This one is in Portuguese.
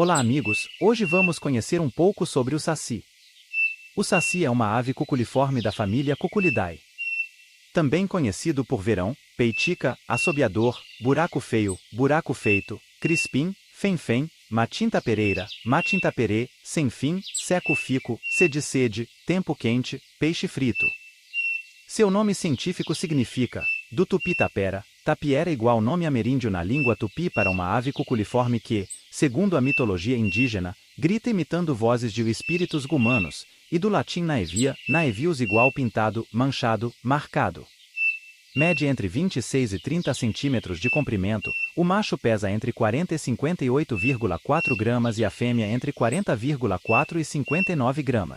Olá amigos, hoje vamos conhecer um pouco sobre o saci. O saci é uma ave cuculiforme da família Cuculidae. Também conhecido por verão, peitica, assobiador, buraco feio, buraco feito, crispim, fém-fém, matinta-pereira, matinta-perê, sem-fim, seco-fico, sede-sede, tempo quente, peixe frito. Seu nome científico significa, do tupi tapera, tapiera igual nome ameríndio na língua tupi para uma ave cuculiforme que, segundo a mitologia indígena, grita imitando vozes de espíritos gumanos, e do latim naevia, naevius igual pintado, manchado, marcado. Mede entre 26 e 30 centímetros de comprimento, o macho pesa entre 40 e 58,4 gramas e a fêmea entre 40,4 e 59 gramas.